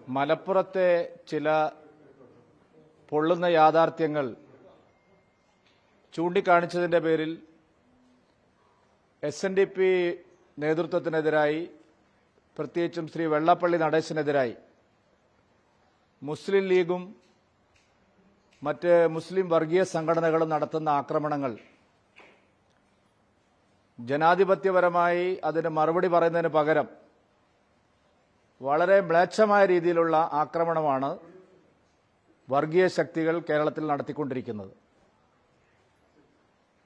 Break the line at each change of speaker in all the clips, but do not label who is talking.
മലപ്പുറത്തെ ചില പൊള്ളുന്ന യാഥാർത്ഥ്യങ്ങൾ ചൂണ്ടിക്കാണിച്ചതിന്റെ പേരിൽ SNDP നേതൃത്വത്തിനെതിരായി, പ്രത്യേകിച്ചും ശ്രീ വെള്ളാപ്പള്ളി നടേശനെതിരായി മുസ്ലിം ലീഗും മറ്റ് മുസ്ലിം വർഗീയ സംഘടനകളും നടത്തുന്ന ആക്രമണങ്ങൾ ജനാധിപത്യപരമായി അതിന് മറുപടി പറയുന്നതിന് പകരം വളരെ മ്ലേച്ഛമായ രീതിയിലുള്ള ആക്രമണമാണ് വർഗീയ ശക്തികൾ കേരളത്തിൽ നടത്തിക്കൊണ്ടിരിക്കുന്നത്.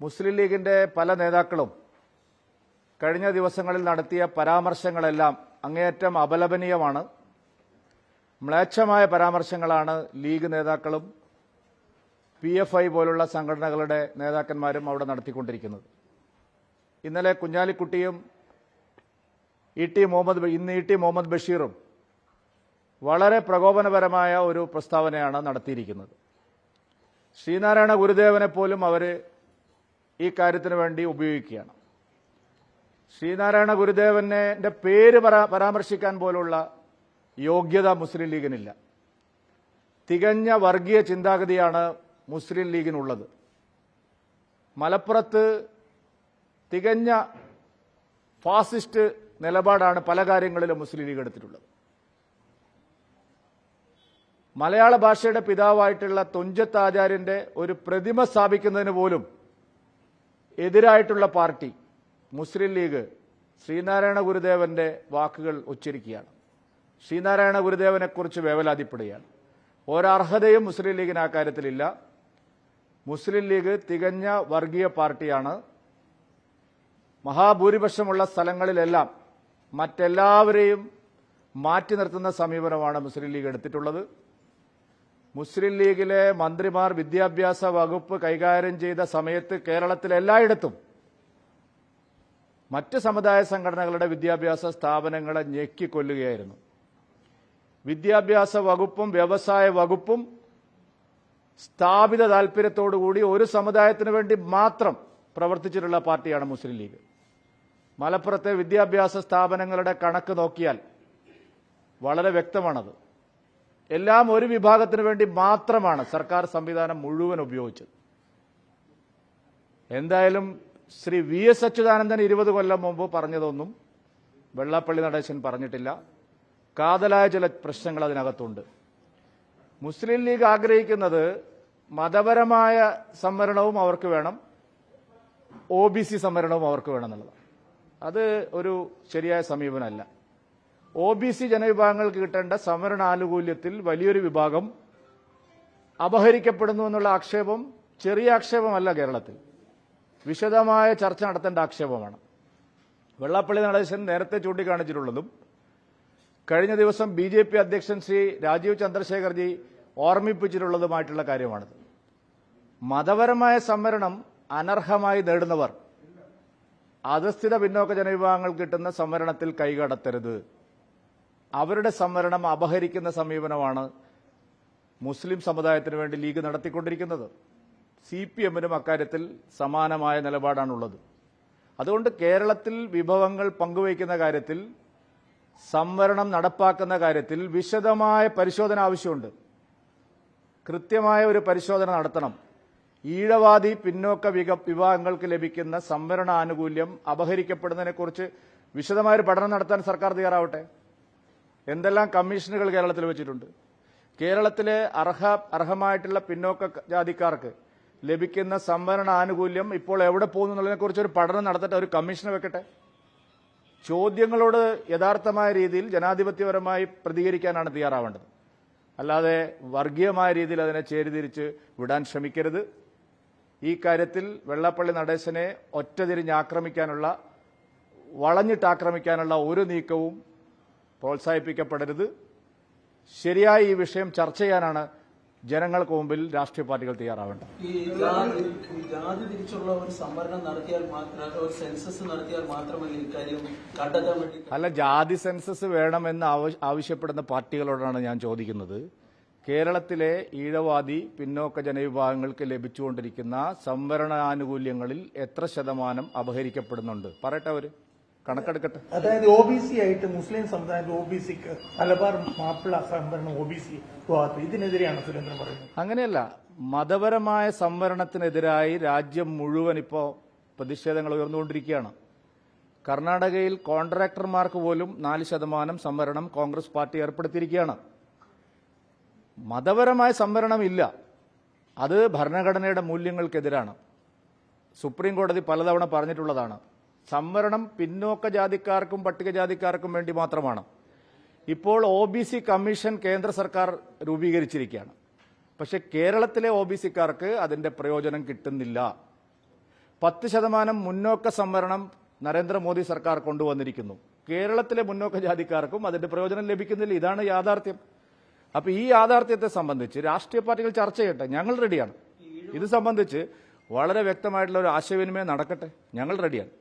മുസ്ലിം ലീഗിന്റെ പല നേതാക്കളും കഴിഞ്ഞ ദിവസങ്ങളിൽ നടത്തിയ പരാമർശങ്ങളെല്ലാം അങ്ങേയറ്റം അപലപനീയമാണ്. മ്ലേച്ഛമായ പരാമർശങ്ങളാണ് ലീഗ് നേതാക്കളും PFI പോലുള്ള സംഘടനകളുടെ നേതാക്കന്മാരും അവിടെ നടത്തിക്കൊണ്ടിരിക്കുന്നത്. ഇന്നലെ കുഞ്ഞാലിക്കുട്ടിയും ഇന്ന് ഇ ടി മുഹമ്മദ് ബഷീറും വളരെ പ്രകോപനപരമായ ഒരു പ്രസ്താവനയാണ് നടത്തിയിരിക്കുന്നത്. ശ്രീനാരായണ ഗുരുദേവനെ പോലും അവർ ഈ കാര്യത്തിന് വേണ്ടി ഉപയോഗിക്കുകയാണ്. ശ്രീനാരായണ ഗുരുദേവന്റെ പേര് പരാമർശിക്കാൻ പോലുള്ള യോഗ്യത മുസ്ലിം ലീഗിനില്ല. തികഞ്ഞ വർഗീയ ചിന്താഗതിയാണ് മുസ്ലിം ലീഗിനുള്ളത്. മലപ്പുറത്ത് തികഞ്ഞ ഫാസിസ്റ്റ് നിലപാടാണ് പല കാര്യങ്ങളിലും മുസ്ലിം ലീഗ് എടുത്തിട്ടുള്ളത്. മലയാള ഭാഷയുടെ പിതാവായിട്ടുള്ള തുഞ്ചത്ത് ആചാര്യന്റെ ഒരു പ്രതിമ സ്ഥാപിക്കുന്നതിന് പോലും എതിരായിട്ടുള്ള പാർട്ടി മുസ്ലിം ലീഗ് ശ്രീനാരായണ ഗുരുദേവന്റെ വാക്കുകൾ ഉച്ചരിക്കുകയാണ്. ശ്രീനാരായണ ഗുരുദേവനെക്കുറിച്ച് വേവലാതിപ്പെടുകയാണ്. ഒരർഹതയും മുസ്ലിം ലീഗിന് ആ കാര്യത്തിലില്ല. മുസ്ലിം ലീഗ് തികഞ്ഞ വർഗീയ പാർട്ടിയാണ്. മഹാഭൂരിപക്ഷമുള്ള സ്ഥലങ്ങളിലെല്ലാം മറ്റെല്ലാവരെയും മാറ്റി നിർത്തുന്ന സമീപനമാണ് മുസ്ലിം ലീഗ് എടുത്തിട്ടുള്ളത്. മുസ്ലിം ലീഗിലെ മന്ത്രിമാർ വിദ്യാഭ്യാസ വകുപ്പ് കൈകാര്യം ചെയ്ത സമയത്ത് കേരളത്തിൽ എല്ലായിടത്തും മറ്റ് സമുദായ സംഘടനകളുടെ വിദ്യാഭ്യാസ സ്ഥാപനങ്ങളെ ഞെക്കിക്കൊല്ലുകയായിരുന്നു. വിദ്യാഭ്യാസ വകുപ്പും വ്യവസായ വകുപ്പും സ്ഥാപിത താൽപര്യത്തോടുകൂടി ഒരു സമുദായത്തിന് വേണ്ടി മാത്രം പ്രവർത്തിച്ചിട്ടുള്ള പാർട്ടിയാണ് മുസ്ലിം ലീഗ്. മലപ്പുറത്തെ വിദ്യാഭ്യാസ സ്ഥാപനങ്ങളുടെ കണക്ക് നോക്കിയാൽ വളരെ വ്യക്തമാണത്. എല്ലാം ഒരു വിഭാഗത്തിന് വേണ്ടി മാത്രമാണ് സർക്കാർ സംവിധാനം മുഴുവൻ ഉപയോഗിച്ചത്. എന്തായാലും ശ്രീ VS അച്യുതാനന്ദൻ 20 കൊല്ലം മുമ്പ് പറഞ്ഞതൊന്നും വെള്ളാപ്പള്ളി നടേശൻ പറഞ്ഞിട്ടില്ല. കാതലായ ചില പ്രശ്നങ്ങൾ അതിനകത്തുണ്ട്. മുസ്ലിം ലീഗ് ആഗ്രഹിക്കുന്നത് മതപരമായ സംവരണവും അവർക്ക് വേണം, OBC സംവരണവും അവർക്ക് വേണം എന്നുള്ളതാണ്. അത് ഒരു ശരിയായ സമീപനമല്ല. OBC ജനവിഭാഗങ്ങൾക്ക് കിട്ടേണ്ട സംവരണ ആനുകൂല്യത്തിൽ വലിയൊരു വിഭാഗം അപഹരിക്കപ്പെടുന്നു എന്നുള്ള ആക്ഷേപം ചെറിയ ആക്ഷേപമല്ല. കേരളത്തിൽ വിശദമായ ചർച്ച നടത്തേണ്ട ആക്ഷേപമാണ്. വെള്ളാപ്പള്ളി നടേശൻ നേരത്തെ ചൂണ്ടിക്കാണിച്ചിട്ടുള്ളതും കഴിഞ്ഞ ദിവസം BJP അധ്യക്ഷൻ ശ്രീ രാജീവ് ചന്ദ്രശേഖർജി ഓർമ്മിപ്പിച്ചിട്ടുള്ളതുമായിട്ടുള്ള കാര്യമാണിത്. മതപരമായ സംവരണം അനർഹമായി നേടുന്നവർ അധസ്ഥിത പിന്നോക്ക ജനവിഭാഗങ്ങൾക്ക് കിട്ടുന്ന സംവരണത്തിൽ കൈകടത്തരുത്. അവരുടെ സംവരണം അപഹരിക്കുന്ന സമീപനമാണ് മുസ്ലിം സമുദായത്തിന് വേണ്ടി ലീഗ് നടത്തിക്കൊണ്ടിരിക്കുന്നത്. CPM-നും അക്കാര്യത്തിൽ സമാനമായ നിലപാടാണുള്ളത്. അതുകൊണ്ട് കേരളത്തിൽ വിഭവങ്ങൾ പങ്കുവയ്ക്കുന്ന കാര്യത്തിൽ, സംവരണം നടപ്പാക്കുന്ന കാര്യത്തിൽ വിശദമായ പരിശോധന ആവശ്യമുണ്ട്. കൃത്യമായ ഒരു പരിശോധന നടത്തണം. ഈഴവാദി പിന്നോക്ക വിഭാഗങ്ങൾക്ക് ലഭിക്കുന്ന സംവരണ ആനുകൂല്യം അപഹരിക്കപ്പെടുന്നതിനെക്കുറിച്ച് വിശദമായൊരു പഠനം നടത്താൻ സർക്കാർ തയ്യാറാവട്ടെ. എന്തെല്ലാം കമ്മീഷനുകൾ കേരളത്തിൽ വെച്ചിട്ടുണ്ട്. കേരളത്തിലെ അർഹമായിട്ടുള്ള പിന്നോക്ക ജാതിക്കാർക്ക് ലഭിക്കുന്ന സംവരണ ആനുകൂല്യം ഇപ്പോൾ എവിടെ പോകുന്നു എന്നുള്ളതിനെക്കുറിച്ച് ഒരു പഠനം നടത്തട്ടെ, ഒരു കമ്മീഷനെ വെക്കട്ടെ. ചോദ്യങ്ങളോട് യഥാർത്ഥമായ രീതിയിൽ ജനാധിപത്യപരമായി പ്രതികരിക്കാനാണ് തയ്യാറാവേണ്ടത്. അല്ലാതെ വർഗീയമായ രീതിയിൽ അതിനെ ചേരിതിരിച്ച് വിടാൻ ശ്രമിക്കരുത്. ഈ കാര്യത്തിൽ വെള്ളാപ്പള്ളി നടേശനെ ഒറ്റതിരിഞ്ഞാക്രമിക്കാനുള്ള, വളഞ്ഞിട്ടാക്രമിക്കാനുള്ള ഒരു നീക്കവും പ്രോത്സാഹിപ്പിക്കപ്പെടരുത്. ശരിയായ ഈ വിഷയം ചർച്ച ചെയ്യാനാണ് ജനങ്ങൾക്ക് മുമ്പിൽ രാഷ്ട്രീയ പാർട്ടികൾ തയ്യാറാവേണ്ടത്.
ജാതി തിരിച്ചുള്ള ഒരു സംവരണം നടത്തിയാൽ മാത്രം, ഒരു സെൻസസ് നടത്തിയാൽ മാത്രമല്ല ഇക്കാര്യം കണ്ടെത്താൻ വേണ്ടി?
അല്ല, ജാതി സെൻസസ് വേണമെന്ന് ആവശ്യപ്പെടുന്ന പാർട്ടികളോടാണ് ഞാൻ ചോദിക്കുന്നത്. കേരളത്തിലെ ഈഴവാദി പിന്നോക്ക ജനവിഭാഗങ്ങൾക്ക് ലഭിച്ചുകൊണ്ടിരിക്കുന്ന സംവരണ ആനുകൂല്യങ്ങളിൽ എത്ര ശതമാനം അപഹരിക്കപ്പെടുന്നുണ്ട്? പറയട്ടെ അവര്. കണക്കെടുക്കട്ടെ.
അതായത് OBC ആയിട്ട് മുസ്ലിം സമുദായത്തിൽ OBCക്ക് മലബാർ മാപ്പിള സംവരണം OBC വിഭാഗത്തിൽ ഇതിനെതിരെയാണ് സുരേന്ദ്രൻ പറയുന്നത്.
അങ്ങനെയല്ല, മതപരമായ സംവരണത്തിനെതിരായി രാജ്യം മുഴുവൻ ഇപ്പോൾ പ്രതിഷേധങ്ങൾ ഉയർന്നുകൊണ്ടിരിക്കുകയാണ്. കർണാടകയിൽ കോൺട്രാക്ടർമാർക്ക് പോലും 4% സംവരണം കോൺഗ്രസ് പാർട്ടി ഏർപ്പെടുത്തിയിരിക്കുകയാണ്. മതപരമായ സംവരണം ഇല്ല, അത് ഭരണഘടനയുടെ മൂല്യങ്ങൾക്കെതിരാണ്. സുപ്രീം കോടതി പലതവണ പറഞ്ഞിട്ടുള്ളതാണ്. സംവരണം പിന്നോക്ക ജാതിക്കാർക്കും പട്ടികജാതിക്കാർക്കും വേണ്ടി മാത്രമാണ്. ഇപ്പോൾ OBC കമ്മീഷൻ കേന്ദ്ര സർക്കാർ രൂപീകരിച്ചിരിക്കുകയാണ്. പക്ഷെ കേരളത്തിലെ OBCക്കാർക്ക് അതിന്റെ പ്രയോജനം കിട്ടുന്നില്ല. 10% മുന്നോക്ക സംവരണം നരേന്ദ്രമോദി സർക്കാർ കൊണ്ടുവന്നിരിക്കുന്നു. കേരളത്തിലെ മുന്നോക്ക ജാതിക്കാർക്കും അതിന്റെ പ്രയോജനം ലഭിക്കുന്നില്ല. ഇതാണ് യാഥാർത്ഥ്യം. അപ്പൊ ഈ യാഥാർത്ഥ്യത്തെ സംബന്ധിച്ച് രാഷ്ട്രീയ പാർട്ടികൾ ചർച്ച ചെയ്യട്ടെ, ഞങ്ങൾ റെഡിയാണ്. ഇത് സംബന്ധിച്ച് വളരെ വ്യക്തമായിട്ടുള്ള ഒരു ആശയവിനിമയം നടക്കട്ടെ, ഞങ്ങൾ റെഡിയാണ്.